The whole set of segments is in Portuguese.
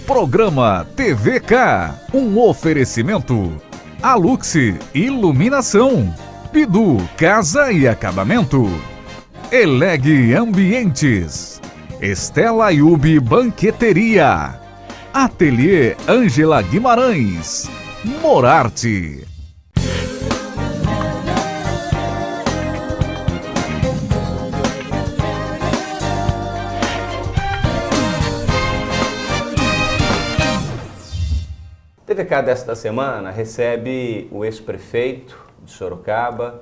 Programa TVK, um oferecimento. Alux Iluminação, Bidu Casa e Acabamento, Eleg Ambientes, Estela Ayub Banqueteria, Ateliê Ângela Guimarães, Morarte. O TVK desta semana recebe o ex-prefeito de Sorocaba,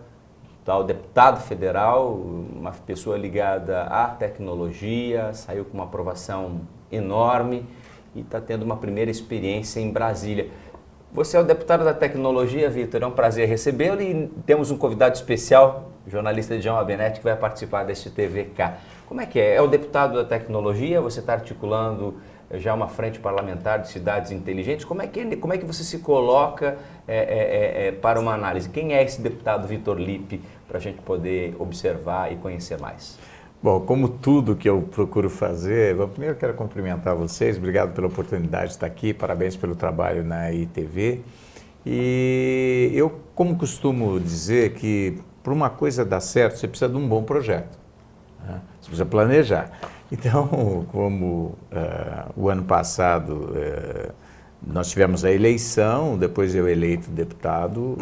tal deputado federal, uma pessoa ligada à tecnologia, saiu com uma aprovação enorme e está tendo uma primeira experiência em Brasília. Você é o deputado da tecnologia, Vitor, é um prazer recebê-lo e temos um convidado especial, o jornalista Djalma Benetti, que vai participar deste TVK. Como é que é? É o deputado da tecnologia, você está articulando já uma frente parlamentar de cidades inteligentes. Como é que você se coloca para uma análise? Quem é esse deputado Vitor Lippe, para a gente poder observar e conhecer mais? Bom, como tudo que eu procuro fazer, primeiro eu quero cumprimentar vocês, obrigado pela oportunidade de estar aqui, parabéns pelo trabalho na ITV. E eu, como costumo dizer, que para uma coisa dar certo, você precisa de um bom projeto, né? Você precisa planejar. Então, como o ano passado nós tivemos a eleição, depois eu eleito deputado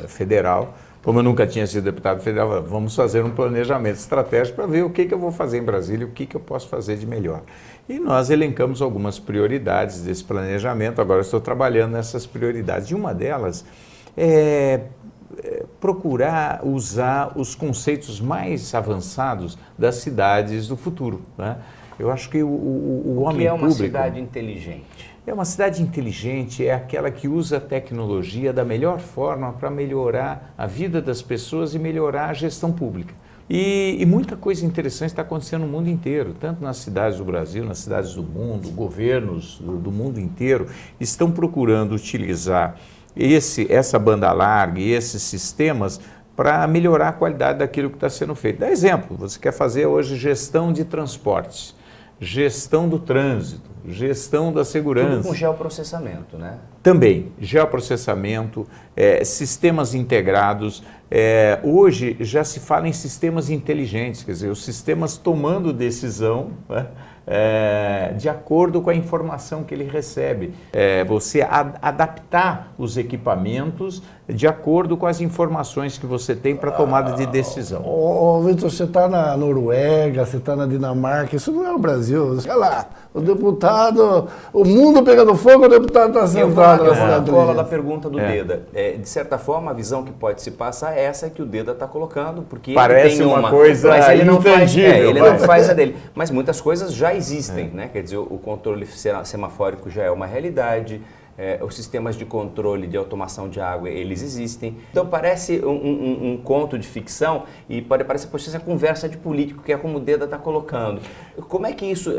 federal, como eu nunca tinha sido deputado federal, vamos fazer um planejamento estratégico para ver o que eu vou fazer em Brasília, o que eu posso fazer de melhor. E nós elencamos algumas prioridades desse planejamento, agora estou trabalhando nessas prioridades. E uma delas é procurar usar os conceitos mais avançados das cidades do futuro, né? Eu acho que o homem público... O que é uma cidade inteligente? É uma cidade inteligente, é aquela que usa a tecnologia da melhor forma para melhorar a vida das pessoas e melhorar a gestão pública. E muita coisa interessante está acontecendo no mundo inteiro, tanto nas cidades do Brasil, nas cidades do mundo, governos do mundo inteiro estão procurando utilizar essa banda larga e esses sistemas para melhorar a qualidade daquilo que está sendo feito. Dá exemplo, você quer fazer hoje gestão de transportes, gestão do trânsito, gestão da segurança. Tudo com geoprocessamento, né? Também, geoprocessamento, sistemas integrados. Hoje já se fala em sistemas inteligentes, quer dizer, os sistemas tomando decisão, né, de acordo com a informação que ele recebe. Você adaptar os equipamentos de acordo com as informações que você tem para tomada de decisão. Vitor, você está na Noruega, você está na Dinamarca, isso não é o Brasil. Olha lá, o deputado, o mundo pegando fogo, o deputado está sentado na cidade. Eu cola da pergunta do Deda. De certa forma, a visão que pode se passar é essa que o Deda está colocando, porque parece ele tem uma coisa mas ele não faz, intangível. Não faz a dele. Mas muitas coisas já existem, né? Quer dizer, o controle semafórico já é uma realidade. Os sistemas de controle de automação de água, eles existem. Então parece um conto de ficção e pode parecer uma conversa de político, que é como o Deda está colocando. Como é que isso...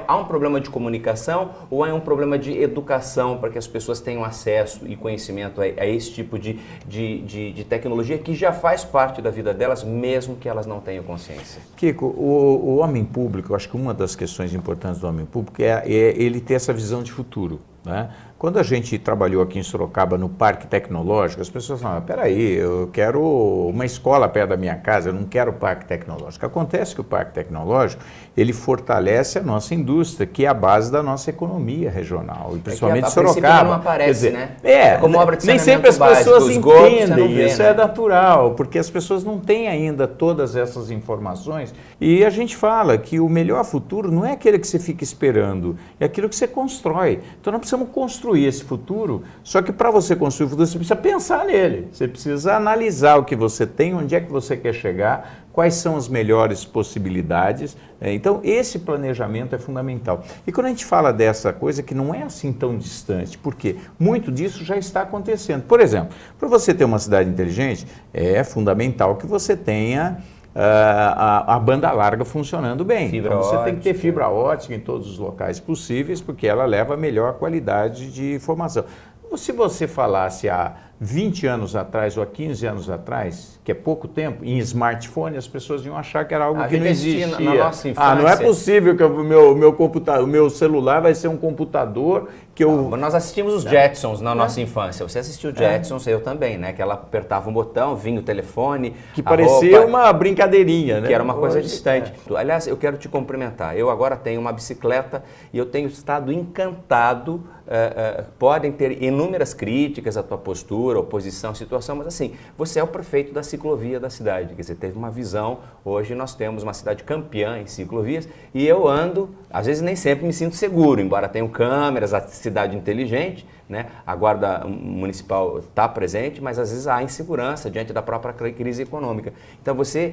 há um problema de comunicação ou é um problema de educação para que as pessoas tenham acesso e conhecimento a esse tipo de tecnologia que já faz parte da vida delas, mesmo que elas não tenham consciência? Kiko, o homem público, eu acho que uma das questões importantes do homem público é ele ter essa visão de futuro, né? Quando a gente trabalhou aqui em Sorocaba no Parque Tecnológico, as pessoas falavam, peraí, eu quero uma escola perto da minha casa, eu não quero Parque Tecnológico. Acontece que o Parque Tecnológico, ele fortalece a nossa indústria, que é a base da nossa economia regional, e principalmente Sorocaba. Não aparece, né? Como obra de saneamento nem sempre as pessoas entendem isso, é natural, porque as pessoas não têm ainda todas essas informações. E a gente fala que o melhor futuro não é aquele que você fica esperando, é aquilo que você constrói. Então nós precisamos construir esse futuro, só que para você construir o futuro, você precisa pensar nele, você precisa analisar o que você tem, onde é que você quer chegar, quais são as melhores possibilidades. Então, esse planejamento é fundamental. E quando a gente fala dessa coisa que não é assim tão distante, porque muito disso já está acontecendo. Por exemplo, para você ter uma cidade inteligente, é fundamental que você tenha a banda larga funcionando bem. Então você tem que ter fibra ótica em todos os locais possíveis, porque ela leva a melhor qualidade de informação. Se você falasse há 20 anos atrás ou há 15 anos atrás, que é pouco tempo, em smartphone, as pessoas iam achar que era algo que não existia. Na nossa infância. Não é possível que o meu celular vai ser um computador que eu... Nós assistimos os Jetsons na nossa infância. Você assistiu Jetsons, eu também, né? Que ela apertava um botão, vinha o telefone, que parecia roupa, uma brincadeirinha, né? Que era uma coisa distante. Aliás, eu quero te cumprimentar. Eu agora tenho uma bicicleta e eu tenho estado encantado. Podem ter inúmeras críticas à tua postura, oposição, situação, mas assim, você é o prefeito da ciclovia da cidade, quer dizer, teve uma visão, hoje nós temos uma cidade campeã em ciclovias e eu ando, às vezes nem sempre me sinto seguro, embora tenham câmeras, a cidade inteligente, né? A guarda municipal está presente, mas às vezes há insegurança diante da própria crise econômica. Então você,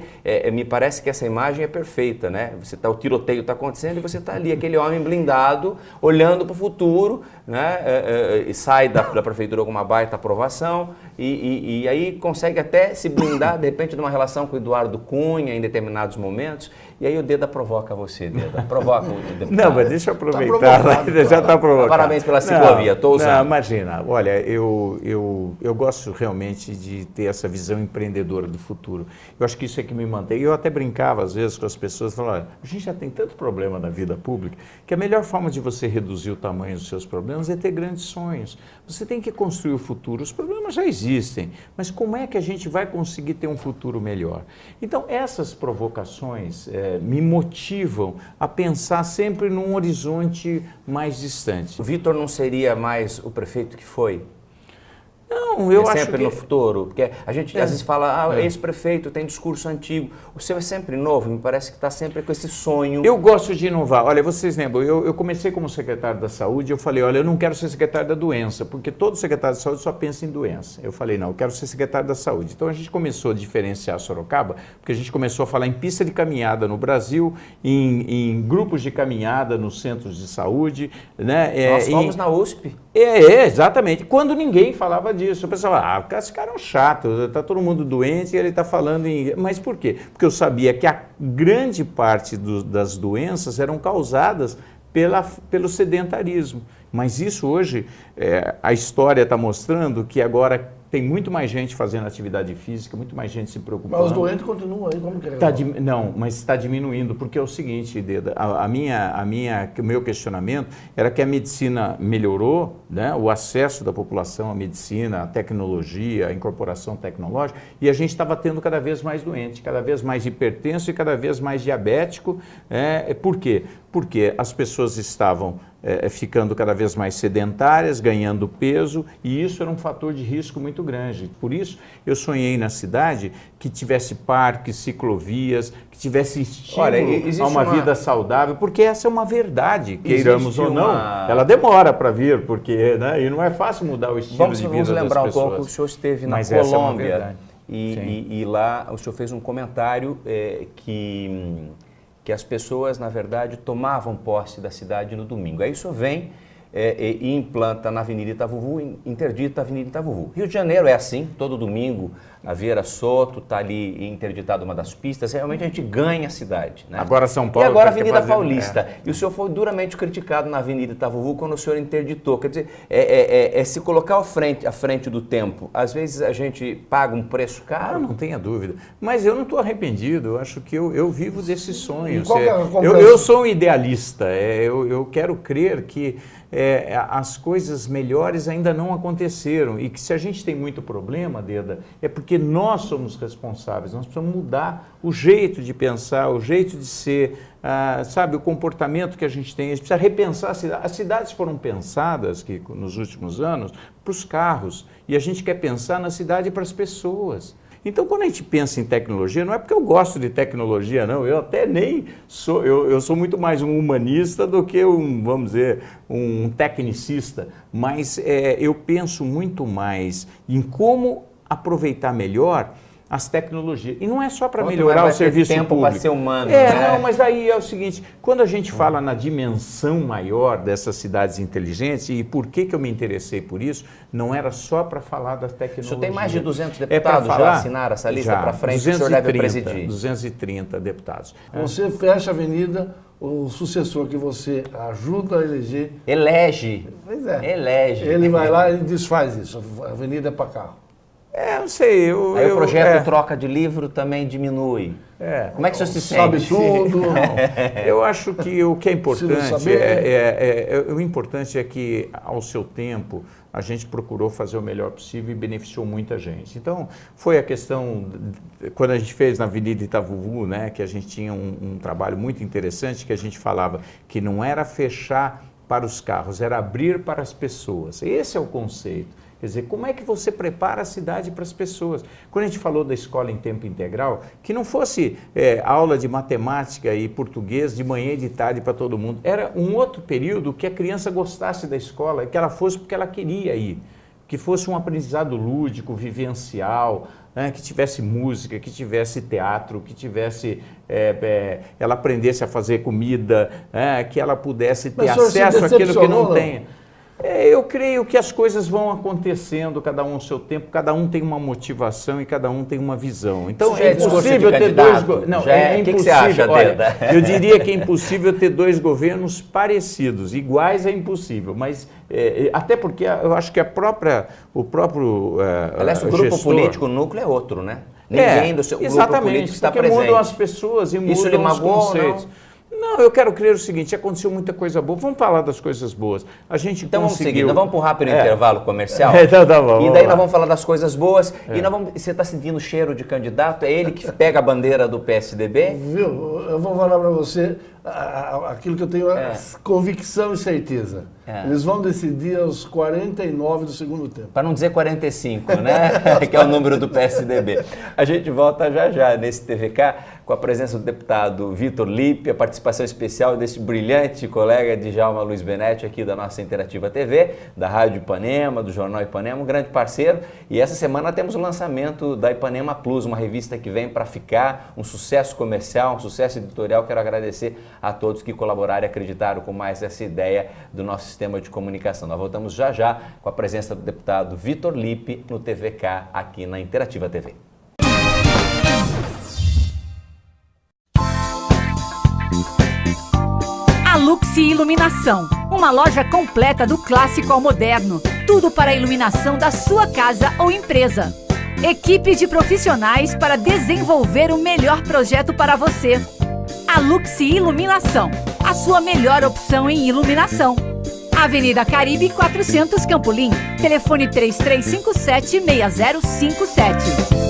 me parece que essa imagem é perfeita, né? O tiroteio está acontecendo e você está ali, aquele homem blindado, olhando para o futuro, né? E sai da prefeitura com uma baita aprovação e aí consegue até se blindar, de repente, de uma relação com o Eduardo Cunha em determinados momentos, e aí o Deda provoca você, Deda. Provoca o deputado. Não, mas deixa eu aproveitar, já está provocado. Parabéns pela ciclovia, estou usando. Não, imagina, olha, eu gosto realmente de ter essa visão empreendedora do futuro. Eu acho que isso é que me mantém. Eu até brincava às vezes com as pessoas, falando, olha, a gente já tem tanto problema na vida pública, que a melhor forma de você reduzir o tamanho dos seus problemas é ter grandes sonhos. Você tem que construir o futuro. Os problemas já existem, mas como é que a gente vai conseguir ter um futuro melhor? Então, essas provocações me motivam a pensar sempre num horizonte mais distante. O Vitor não seria mais o prefeito que foi? Não, eu acho sempre que... no futuro, porque a gente às vezes fala, ex-prefeito tem discurso antigo, o seu é sempre novo, me parece que está sempre com esse sonho. Eu gosto de inovar. Olha, vocês lembram, eu comecei como secretário da saúde, eu falei, olha, eu não quero ser secretário da doença, porque todo secretário da saúde só pensa em doença. Eu falei, não, eu quero ser secretário da saúde. Então a gente começou a diferenciar Sorocaba, porque a gente começou a falar em pista de caminhada no Brasil, em grupos de caminhada nos centros de saúde, né? Nós fomos na USP. Exatamente. Quando ninguém falava disso, eu pensava, esse cara é um chato, está todo mundo doente e ele está falando em... Mas por quê? Porque eu sabia que a grande parte das doenças eram causadas pelo sedentarismo. Mas isso hoje, a história está mostrando que agora tem muito mais gente fazendo atividade física, muito mais gente se preocupando. Mas os doentes continuam aí, como que é? Não, mas está diminuindo, porque é o seguinte, Deda, o meu questionamento era que a medicina melhorou, né, o acesso da população à medicina, à tecnologia, à incorporação tecnológica, e a gente estava tendo cada vez mais doente, cada vez mais hipertenso e cada vez mais diabético. Por quê? Porque as pessoas estavam ficando cada vez mais sedentárias, ganhando peso, e isso era um fator de risco muito grande. Por isso, eu sonhei na cidade que tivesse parques, ciclovias, que tivesse estímulo a uma vida saudável, porque essa é uma verdade, queiramos ou não. Ela demora para vir, porque e não é fácil mudar o estilo de vida das pessoas. Vamos lembrar um pouco, o senhor esteve na Colômbia, e lá o senhor fez um comentário que as pessoas, na verdade, tomavam posse da cidade no domingo. Aí o senhor vem e implanta na Avenida Itavuvu, interdita a Avenida Itavuvu. Rio de Janeiro é assim, todo domingo, a Vieira Soto está ali interditada uma das pistas, realmente a gente ganha a cidade. Né? Agora São Paulo... E agora a Avenida Paulista. E o senhor foi duramente criticado na Avenida Itavuvu quando o senhor interditou. Quer dizer, se colocar à frente do tempo. Às vezes a gente paga um preço caro. Não tenha dúvida. Mas eu não estou arrependido, eu acho que eu vivo desses sonhos. Eu eu sou um idealista, eu quero crer que as coisas melhores ainda não aconteceram e que se a gente tem muito problema, Deda, é porque nós somos responsáveis, nós precisamos mudar o jeito de pensar, o jeito de ser, sabe, o comportamento que a gente tem. A gente precisa repensar a cidade. As cidades foram pensadas nos últimos anos para os carros e a gente quer pensar na cidade para as pessoas. Então, quando a gente pensa em tecnologia, não é porque eu gosto de tecnologia, não. Eu até nem sou, eu sou muito mais um humanista do que vamos dizer, um tecnicista. Mas eu penso muito mais em como aproveitar melhor as tecnologias. E não é só para melhorar o serviço público. Tempo para ser humano. Né? Não, mas aí é o seguinte, quando a gente fala na dimensão maior dessas cidades inteligentes, e por que eu me interessei por isso, não era só para falar das tecnologias. O senhor tem mais de 200 deputados já assinaram essa lista para frente, 230, o senhor deve presidir. 230 deputados. Você fecha a avenida, o sucessor que você ajuda a eleger... Elege. Pois é. Elege. Ele vai lá e desfaz isso. A avenida é para carro. Não sei. Aí o projeto troca de livro também diminui. Como é que o senhor se Sabe sente? tudo. Eu acho que o que é importante saber. o importante é que, ao seu tempo, a gente procurou fazer o melhor possível e beneficiou muita gente. Então, foi a questão, quando a gente fez na Avenida Itavuvu, né, que a gente tinha um trabalho muito interessante, que a gente falava que não era fechar para os carros, era abrir para as pessoas. Esse é o conceito. Quer dizer, como é que você prepara a cidade para as pessoas? Quando a gente falou da escola em tempo integral, que não fosse aula de matemática e português de manhã e de tarde para todo mundo. Era um outro período que a criança gostasse da escola, que ela fosse porque ela queria ir. Que fosse um aprendizado lúdico, vivencial, né, que tivesse música, que tivesse teatro, que tivesse... ela aprendesse a fazer comida, que ela pudesse ter acesso àquilo que não tem. Eu creio que as coisas vão acontecendo, cada um ao seu tempo, cada um tem uma motivação e cada um tem uma visão. Então é impossível ter dois governos. É impossível. O que você acha, Deda? Eu diria que é impossível ter dois governos parecidos, iguais é impossível, mas até porque eu acho que o próprio aliás, o grupo gestor, político, o núcleo é outro, né? Ninguém do seu grupo político está presente. Mudam as pessoas e mudam os conceitos. Não, eu quero crer o seguinte, aconteceu muita coisa boa. Vamos falar das coisas boas. A gente então conseguiu... vamos seguir, nós vamos para um rápido intervalo comercial. Então tá bom, e daí nós vamos falar das coisas boas. E você está sentindo o cheiro de candidato? É ele que pega a bandeira do PSDB? Viu? Eu vou falar para você aquilo que eu tenho convicção e certeza. Eles vão decidir aos 49 do segundo tempo. Para não dizer 45, né? Que é o número do PSDB. A gente volta já nesse TVK com a presença do deputado Vitor Lippe, a participação especial desse brilhante colega Djalma Luiz Benetti aqui da nossa Interativa TV, da Rádio Ipanema, do Jornal Ipanema, um grande parceiro. E essa semana temos o lançamento da Ipanema Plus, uma revista que vem para ficar, um sucesso comercial, um sucesso editorial. Quero agradecer a todos que colaboraram e acreditaram com mais essa ideia do nosso sistema de comunicação. Nós voltamos já com a presença do deputado Vitor Lippe no TVK aqui na Interativa TV. A Luxi Iluminação, uma loja completa do clássico ao moderno. Tudo para a iluminação da sua casa ou empresa. Equipe de profissionais para desenvolver o melhor projeto para você. A Luxi Iluminação, a sua melhor opção em iluminação. Avenida Caribe 400 Campolim, telefone 3357-6057.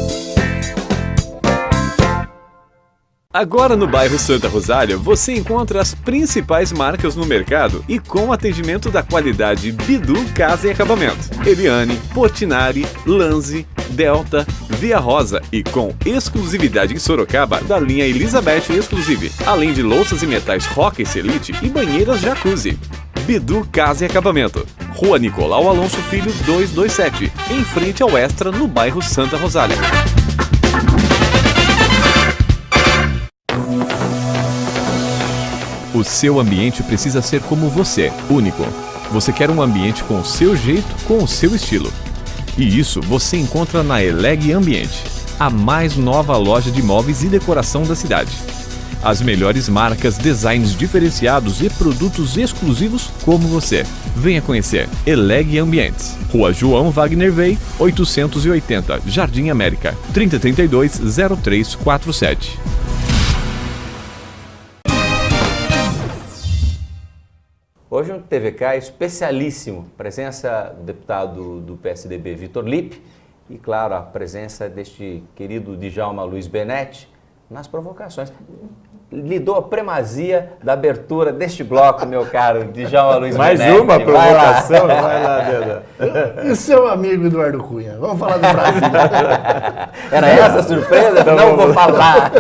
Agora no bairro Santa Rosália, você encontra as principais marcas no mercado e com atendimento da qualidade Bidu Casa e Acabamento. Eliane, Portinari, Lanzi, Delta, Via Rosa e com exclusividade em Sorocaba da linha Elizabeth Exclusive, além de louças e metais Roca Elite e banheiras Jacuzzi. Bidu Casa e Acabamento, Rua Nicolau Alonso Filho 227, em frente ao Extra, no bairro Santa Rosália. O seu ambiente precisa ser como você, único. Você quer um ambiente com o seu jeito, com o seu estilo. E isso você encontra na Eleg Ambiente, a mais nova loja de móveis e decoração da cidade. As melhores marcas, designs diferenciados e produtos exclusivos como você. Venha conhecer Eleg Ambientes. Rua João Wagner Vey, 880, Jardim América, 3032-0347. Hoje um TVK especialíssimo, presença do deputado do PSDB Vitor Lippe e, claro, a presença deste querido Djalma Luiz Benetti nas provocações. Lhe dou a primazia da abertura deste bloco, meu caro Djalma Luiz Benetti. Mais uma provocação? Vai lá, Deda. E seu amigo Eduardo Cunha? Vamos falar do Brasil. Era essa a surpresa? Não vou falar.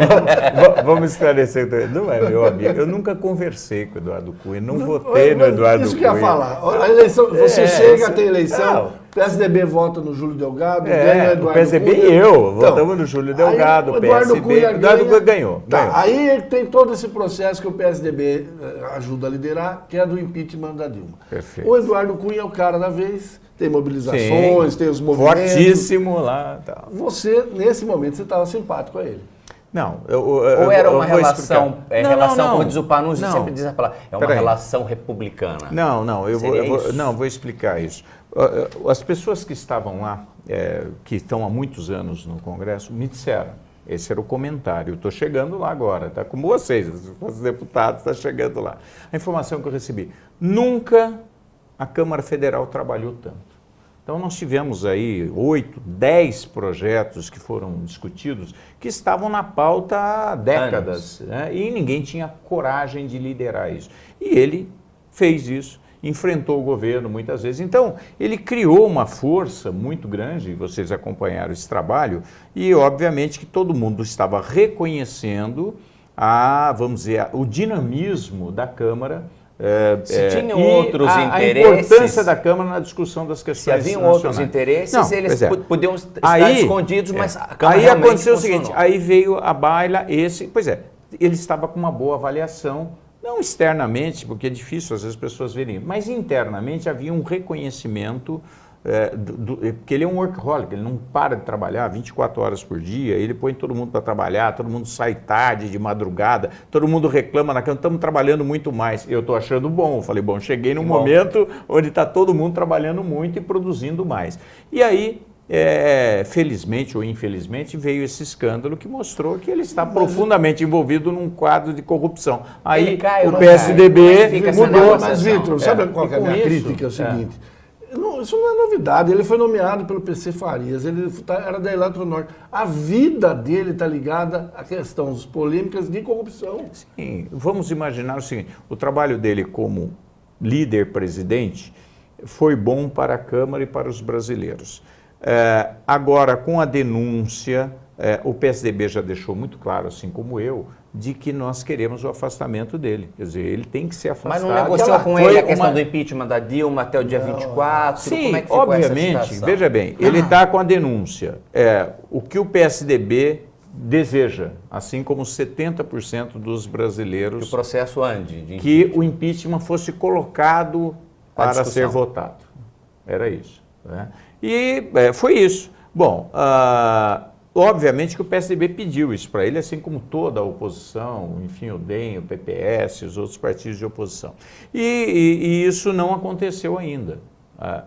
Vamos esclarecer. Não é meu amigo. Eu nunca conversei com o Eduardo Cunha. Não votei no Eduardo Cunha. Isso que eu ia falar. A eleição, você chega, tem eleição... O PSDB vota no Júlio Delgado, ganha o Eduardo o PSDB Cunha. E eu votamos no Júlio Delgado, o PSDB, Cunha Eduardo Cunha ganhou. Aí tem todo esse processo que o PSDB ajuda a liderar, que é do impeachment da Dilma. Perfeito. O Eduardo Cunha é o cara da vez, tem mobilizações, tem os movimentos. Fortíssimo lá. Tal. Você, nesse momento, você estava simpático a ele. Não. Ou era uma relação, não. como diz o Panunzi, Não. sempre diz a palavra, é uma Peraí. relação republicana. Não, eu Seria isso? vou explicar isso. As pessoas que estavam lá, que estão há muitos anos no Congresso, me disseram, esse era o comentário, estou chegando lá agora, está como vocês, os deputados estão chegando lá. A informação que eu recebi, nunca a Câmara Federal trabalhou tanto. Então, nós tivemos aí 8, 10 projetos que foram discutidos que estavam na pauta há décadas, né? E ninguém tinha coragem de liderar isso. E ele fez isso, enfrentou o governo muitas vezes. Então, ele criou uma força muito grande, vocês acompanharam esse trabalho, e obviamente que todo mundo estava reconhecendo vamos dizer, o dinamismo da Câmara. Se tinham outros a interesses, importância da Câmara na discussão das se questões haviam nacionais. outros interesses, Não, eles pois é. podiam estar escondidos, mas a Câmara aí realmente aconteceu funcionou. o seguinte, aí veio a baila, ele estava com uma boa avaliação, não externamente, porque é difícil às vezes as pessoas verem, mas internamente havia um reconhecimento, porque ele é um workaholic, ele não para de trabalhar 24 horas por dia, ele põe todo mundo para trabalhar, todo mundo sai tarde, de madrugada, todo mundo reclama na cama, estamos trabalhando muito mais. Eu estou achando bom, eu falei, cheguei num momento onde está todo mundo trabalhando muito e produzindo mais. E aí, felizmente ou infelizmente, veio esse escândalo que mostrou que ele está profundamente envolvido num quadro de corrupção. Aí o PSDB mudou. Mas, Vitor, sabe qual que é a minha isso, crítica? É o seguinte, isso não é novidade, ele foi nomeado pelo PC Farias, ele era da Eletronorte. A vida dele está ligada à questão das polêmicas de corrupção. Sim, vamos imaginar o seguinte, o trabalho dele como líder presidente foi bom para a Câmara e para os brasileiros. Agora, com a denúncia, o PSDB já deixou muito claro, assim como eu, de que nós queremos o afastamento dele. Quer dizer, ele tem que ser afastado. Mas não negociou com ele a questão do impeachment da Dilma até o dia 24? Sim, como é que ficou obviamente, essa situação? veja bem, ele está com a denúncia. O que o PSDB deseja, assim como 70% dos brasileiros, Que o processo ande. que o impeachment fosse colocado para ser votado. Era isso. Né? E foi isso. Bom, obviamente que o PSDB pediu isso para ele, assim como toda a oposição, enfim, o DEM, o PPS, os outros partidos de oposição. E isso não aconteceu ainda.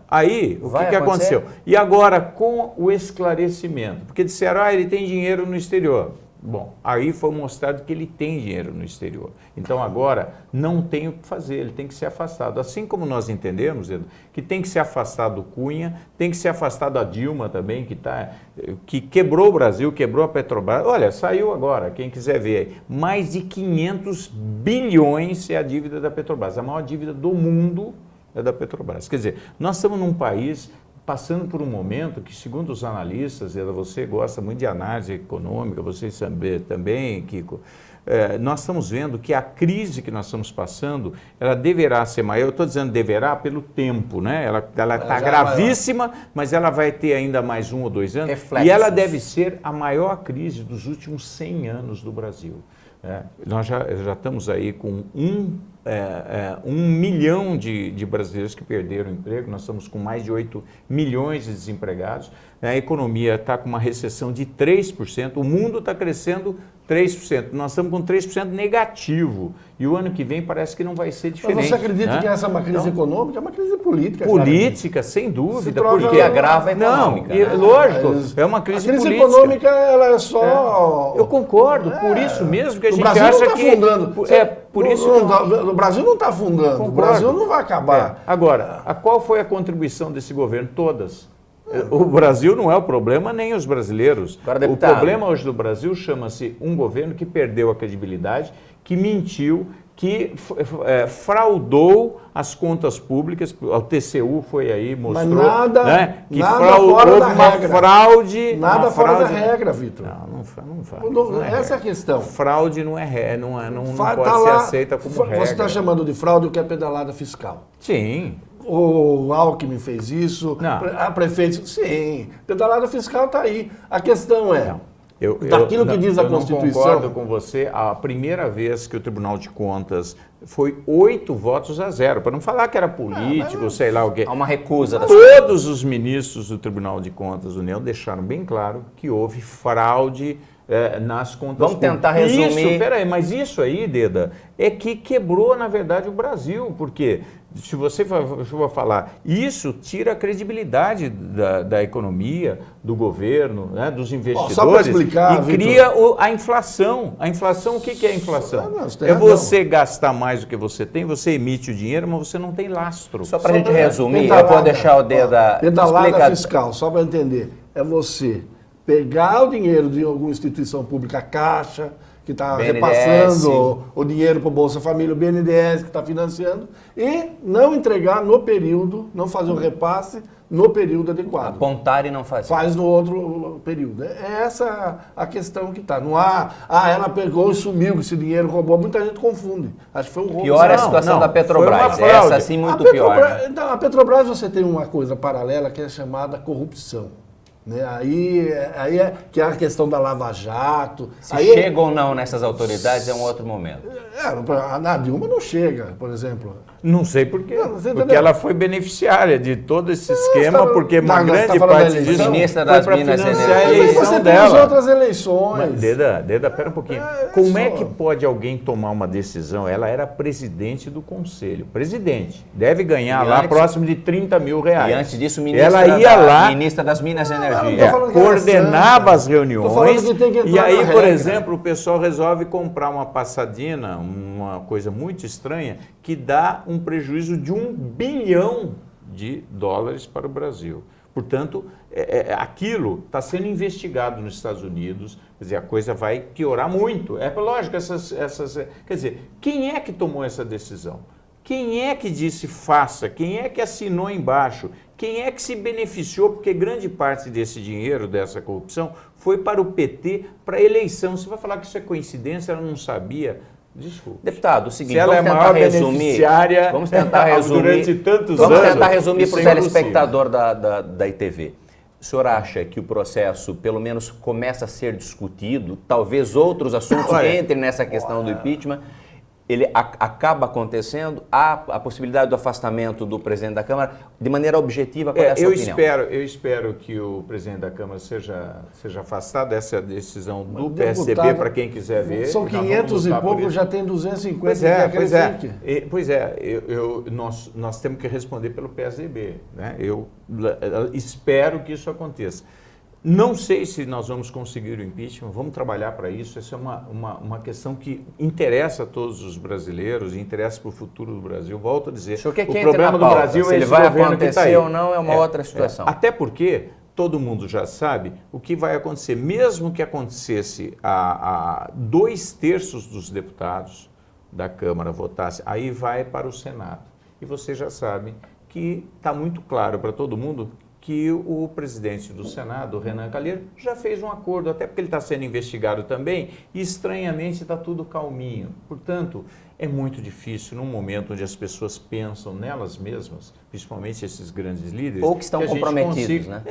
Aí, o que aconteceu? E agora, com o esclarecimento, porque disseram, ele tem dinheiro no exterior. Bom, aí foi mostrado que ele tem dinheiro no exterior. Então agora não tem o que fazer, ele tem que ser afastado. Assim como nós entendemos, Edu, que tem que ser afastado o Cunha, tem que ser afastado a Dilma também, que quebrou o Brasil, quebrou a Petrobras. Olha, saiu agora, quem quiser ver, mais de 500 bilhões é a dívida da Petrobras, a maior dívida do mundo é da Petrobras. Quer dizer, nós estamos num país passando por um momento que, segundo os analistas, você gosta muito de análise econômica, vocês também, Kiko, nós estamos vendo que a crise que nós estamos passando, ela deverá ser maior, eu estou dizendo deverá pelo tempo, né? Ela está gravíssima, mas ela vai ter ainda mais 1 ou 2 anos, reflexos. E ela deve ser a maior crise dos últimos 100 anos do Brasil. Nós já estamos aí com 1 milhão de brasileiros que perderam o emprego, nós estamos com mais de 8 milhões de desempregados, a economia está com uma recessão de 3%, o mundo está crescendo 3%, nós estamos com 3% negativo, e o ano que vem parece que não vai ser diferente. Mas você acredita, né, que essa é uma crise econômica? É uma crise política. Política, sem dúvida. Porque agrava a econômica. Não, lógico, é uma crise política. A crise econômica, ela é só... Eu concordo, por isso mesmo que a gente Brasil acha não tá que... afundando. Por isso o Brasil não está afundando, Concordo. O Brasil não vai acabar. Agora, qual foi a contribuição desse governo? Todas. O Brasil não é o problema, nem os brasileiros. Agora, o problema hoje do Brasil chama-se um governo que perdeu a credibilidade, que mentiu, que fraudou as contas públicas. O TCU foi aí, mostrou. Mas nada, né, que nada fora da uma regra. Fraude. Nada uma fora fraude, da regra, Vitor. Não faz. Essa é a questão. Fraude não é não pode Tá ser lá, aceita como regra. Você está chamando de fraude o que é pedalada fiscal. Sim. O Alckmin fez isso, a prefeita... Sim, pedalada fiscal está aí. A questão é... daquilo que diz a Constituição... Eu concordo com você. A primeira vez que o Tribunal de Contas foi 8 votos a 0, para não falar que era político, sei lá o quê. Há uma recusa da Todos os ministros do Tribunal de Contas da União deixaram bem claro que houve fraude nas contas Vamos tentar públicas. resumir. Isso, peraí, mas isso aí, Deda, é que quebrou, na verdade, o Brasil, porque se você for falar, isso tira a credibilidade da economia, do governo, né, dos investidores, só para explicar, e cria a inflação. A inflação, o que é a inflação? Você É você gastar mais do que você tem, você emite o dinheiro, mas você não tem lastro. Só para a gente resumir, eu Pedalada, vou deixar o Deda pedalada explicar. fiscal, só para entender. É você pegar o dinheiro de alguma instituição pública, a Caixa, que está BNDES. repassando o dinheiro para o Bolsa Família, o BNDES, que está financiando, e não entregar no período, não fazer o repasse no período adequado. Apontar e não fazer. Faz no outro período. É essa a questão que está. Não há, ela pegou e sumiu com esse dinheiro, roubou. Muita gente confunde. Acho que foi um roubo. Pior é a Não, situação não, da foi Petrobras. uma fraude. Essa sim muito A pior. Petrobras, Né? então, a Petrobras você tem uma coisa paralela que é chamada corrupção. Né? Aí que é a questão da Lava Jato. Se aí chega ou não nessas autoridades é um outro momento. A Dilma não chega, por exemplo. Não sei por quê. Não, você Porque entendeu? ela foi beneficiária de todo esse esquema, tá- porque uma Não, você tá grande falando da parte disso eleição? Ministra foi das para Minas e financiar a Energia. Mas eleição você tem as dela. outras eleições. Mas, Deda, pera um pouquinho. É Como é só. que pode alguém tomar uma decisão? Ela era presidente do conselho. Presidente. Deve ganhar E lá antes- próximo de 30 mil reais. E antes disso, ministra, ela ia lá, ministra das Minas e Energia. Tô falando que ela é coordenava santa. as reuniões. Tô falando que tem que entrar E aí, na por regra. exemplo, o pessoal resolve comprar uma passadina, uma coisa muito estranha, que dá um prejuízo de $1 bilhão para o Brasil. Portanto, aquilo está sendo investigado nos Estados Unidos, quer dizer, a coisa vai piorar muito. É lógico, quer dizer, quem é que tomou essa decisão? Quem é que disse faça? Quem é que assinou embaixo? Quem é que se beneficiou? Porque grande parte desse dinheiro, dessa corrupção, foi para o PT, para a eleição. Você vai falar que isso é coincidência, ela não sabia? Desculpa. Deputado, o seguinte, Se ela vamos é a tentar maior resumir. beneficiária Vamos tentar resumir. durante tantos Vamos anos, tentar resumir isso para o é impossível. telespectador da ITV. O senhor acha que o processo, pelo menos, começa a ser discutido? Talvez outros assuntos Olha, entrem nessa questão do impeachment. Ele acaba acontecendo? Há a possibilidade do afastamento do presidente da Câmara? De maneira objetiva, qual é a sua opinião? Eu espero que o presidente da Câmara seja afastado dessa decisão do Mas, PSDB, deputado, para quem quiser ver. São Nós vamos 500 e lutar por pouco, isso. já tem 250 Pois que é, quer pois que ele é. fique. Pois é, nós temos que responder pelo PSDB. Né? Eu espero que isso aconteça. Não sei se nós vamos conseguir o impeachment, vamos trabalhar para isso. Essa é uma questão que interessa a todos os brasileiros e interessa para o futuro do Brasil. Volto a dizer, O senhor quer que o entre problema na do pauta, Brasil se é ele esse vai governo que tá aí. acontecer ou não é uma outra situação. Até porque todo mundo já sabe o que vai acontecer. Mesmo que acontecesse a 2/3 dos deputados da Câmara votassem, aí vai para o Senado. E você já sabe que está muito claro para todo mundo que o presidente do Senado, o Renan Calheiros, já fez um acordo, até porque ele está sendo investigado também, e estranhamente está tudo calminho. Portanto, é muito difícil, num momento onde as pessoas pensam nelas mesmas, principalmente esses grandes líderes... Ou que estão a gente comprometidos, né?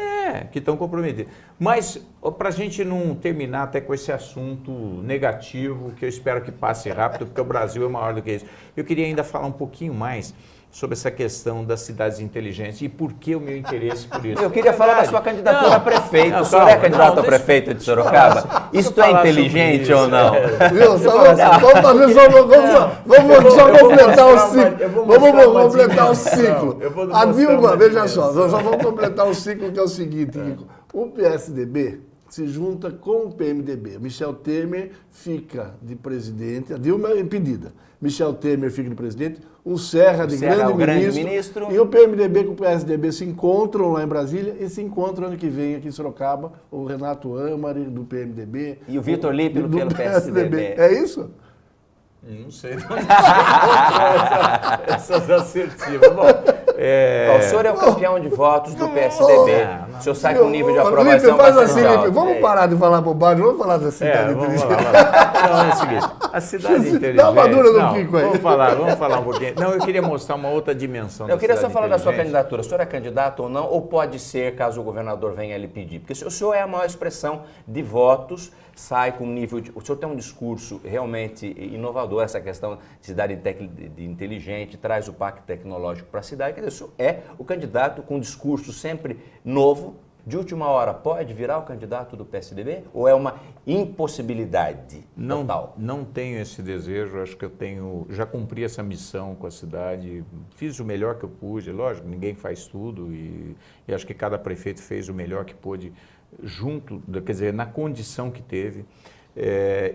Que estão comprometidos. Mas, para a gente não terminar até com esse assunto negativo, que eu espero que passe rápido, porque o Brasil é maior do que isso, eu queria ainda falar um pouquinho mais sobre essa questão das cidades inteligentes e por que o meu interesse por isso. Eu queria falar da sua candidatura a prefeito. O senhor é calma, candidato não, a prefeito de Sorocaba? Isto é falar inteligente sobre ou não? Viu? Vamos só completar o ciclo. Vamos completar o ciclo. A Dilma, veja só, nós só vamos completar o ciclo que é o seguinte, Kiko. O PSDB se junta com o PMDB. Michel Temer fica de presidente, a Dilma é impedida. Michel Temer fica de presidente, o Serra de Serra é o grande grande ministro. E o PMDB com o PSDB se encontram lá em Brasília e se encontram ano que vem aqui em Sorocaba, o Renato Amari do PMDB. E o Vitor Lípio do pelo PSDB. É isso? Não sei. Essas assertivas. Bom, O senhor é o campeão de votos do PSDB. O senhor sai com um nível de aprovação Lipe, faz bastante assim, alto. Lipe, vamos parar de falar bobagem, vamos falar da cidade vamos inteligente. lá. Não, é o seguinte, a cidade inteligente... Dá uma dura no não, Kiko aí. Vamos falar um pouquinho. Não, eu queria mostrar uma outra dimensão Eu queria da só cidade falar da sua inteligente. candidatura. O senhor é candidato ou não? Ou pode ser, caso o governador venha lhe pedir? Porque o senhor é a maior expressão de votos, sai com um nível de... O senhor tem um discurso realmente inovador, essa questão de cidade inteligente, traz o Parque Tecnológico para a cidade. Quer dizer, o senhor é o candidato com um discurso sempre novo, de última hora, pode virar o candidato do PSDB? Ou é uma impossibilidade total? Não tenho esse desejo, acho que já cumpri essa missão com a cidade, fiz o melhor que eu pude, lógico, ninguém faz tudo e acho que cada prefeito fez o melhor que pôde quer dizer, na condição que teve.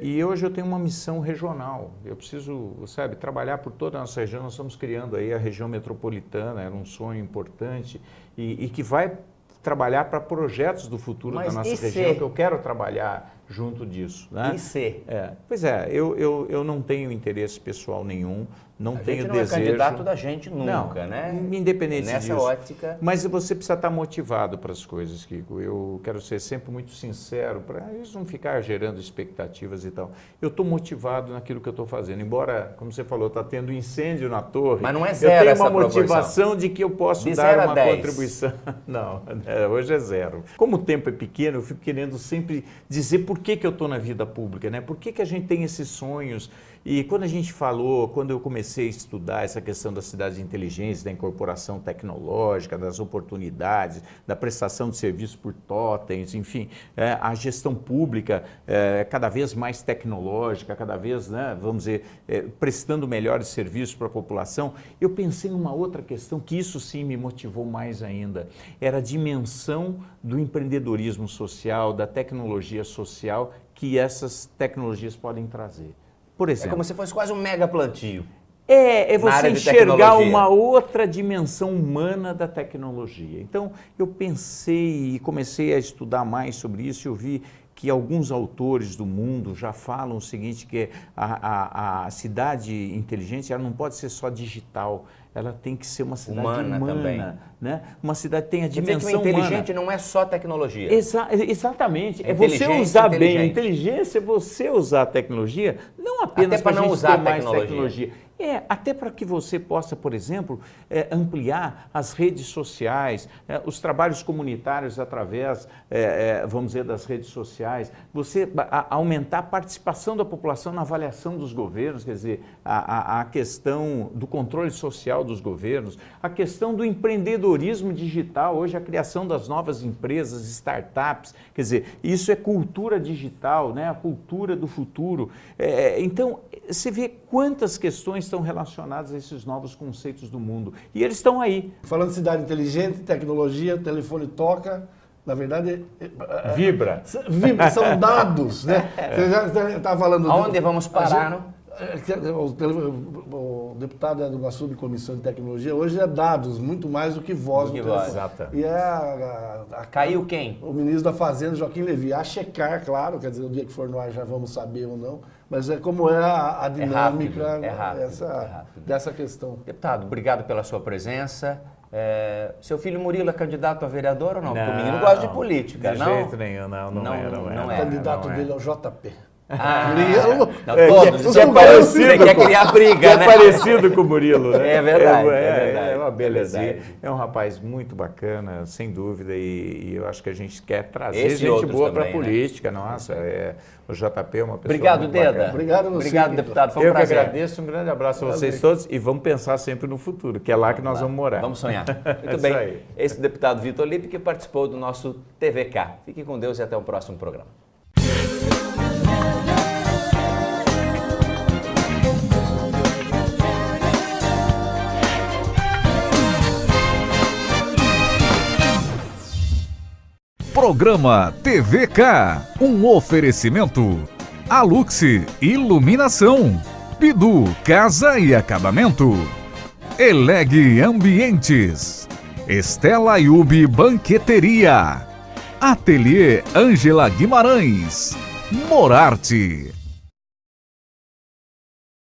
E hoje eu tenho uma missão regional, eu preciso, sabe, trabalhar por toda a nossa região. Nós estamos criando aí a região metropolitana, era um sonho importante e que vai trabalhar para projetos do futuro da nossa região, que eu quero trabalhar junto disso. Né? Pois é, eu não tenho interesse pessoal nenhum, não tenho desejo. A gente não é candidato da gente nunca, né? Independente Nessa disso. ótica. Mas você precisa estar motivado para as coisas, Kiko. Eu quero ser sempre muito sincero, para isso não ficar gerando expectativas e tal. Eu estou motivado naquilo que eu estou fazendo, embora, como você falou, está tendo incêndio na torre. Mas não é zero essa proporção. Eu tenho uma motivação proporção de que eu posso de dar 0 a uma 10. contribuição. Não, hoje é 0. Como o tempo é pequeno, eu fico querendo sempre dizer por que eu estou na vida pública, né? Por que a gente tem esses sonhos? E quando eu comecei a estudar essa questão da cidade de inteligência, da incorporação tecnológica, das oportunidades, da prestação de serviços por totens, enfim, a gestão pública cada vez mais tecnológica, cada vez, né, vamos dizer, prestando melhores serviços para a população, eu pensei numa outra questão que isso sim me motivou mais ainda, era a dimensão do empreendedorismo social, da tecnologia social que essas tecnologias podem trazer. Por exemplo, É como se fosse quase um mega plantio. É você área de enxergar tecnologia. uma outra dimensão humana da tecnologia. Então, eu pensei e comecei a estudar mais sobre isso e eu vi que alguns autores do mundo já falam o seguinte, que a cidade inteligente ela não pode ser só digital, ela tem que ser uma cidade humana também. Né? Uma cidade que tem a Quer dizer dimensão que o humana. inteligente não é só tecnologia. Exatamente. É você Inteligente, usar bem. A inteligente. inteligência é você usar a tecnologia, não apenas Até para para não gente usar ter mais tecnologia. tecnologia. Até para que você possa, por exemplo, ampliar as redes sociais, os trabalhos comunitários através, vamos dizer, das redes sociais, você aumentar a participação da população na avaliação dos governos, quer dizer, a questão do controle social dos governos, a questão do empreendedorismo digital, hoje a criação das novas empresas, startups, quer dizer, isso é cultura digital, né? A cultura do futuro. Então, você vê quantas questões estão relacionadas a esses novos conceitos do mundo. E eles estão aí. Falando de cidade inteligente, tecnologia, o telefone toca, na verdade... Vibra. Vibra, são dados, né? Você já estava falando... Aonde vamos parar, O deputado é de uma subcomissão de tecnologia, hoje é dados, muito mais do que voz. Exato. E Caiu quem? O ministro da Fazenda, Joaquim Levy, a checar, claro, quer dizer, o dia que for no ar já vamos saber ou não, mas é como é a dinâmica dessa questão. Deputado, obrigado pela sua presença. Seu filho Murilo é candidato a vereador ou não? Porque o menino gosta de política, de não? De jeito nenhum, não é. O candidato dele é o JP. Todos. Você é parecido, Você quer criar briga, né? É parecido com o Murilo, né? É verdade. É uma belezinha. É verdade. É um rapaz muito bacana, sem dúvida, e eu acho que a gente quer trazer Esse e gente outros boa para a também, né? política. Nossa, o JP é uma pessoa Obrigado, muito Deda. bacana. Obrigado a você, Obrigado, Kiko. deputado. Foi um Eu que prazer. agradeço, um grande abraço a vocês todos e vamos pensar sempre no futuro, que é lá que nós vamos morar. Vamos sonhar. É Muito isso bem. aí. Esse é o deputado Vitor Lippe que participou do nosso TVK. Fique com Deus e até o próximo programa. Programa TVK, um oferecimento. Alux Iluminação, Bidu Casa e Acabamento, Eleg Ambientes, Estela Ayub Banqueteria, Ateliê Ângela Guimarães, Morarte.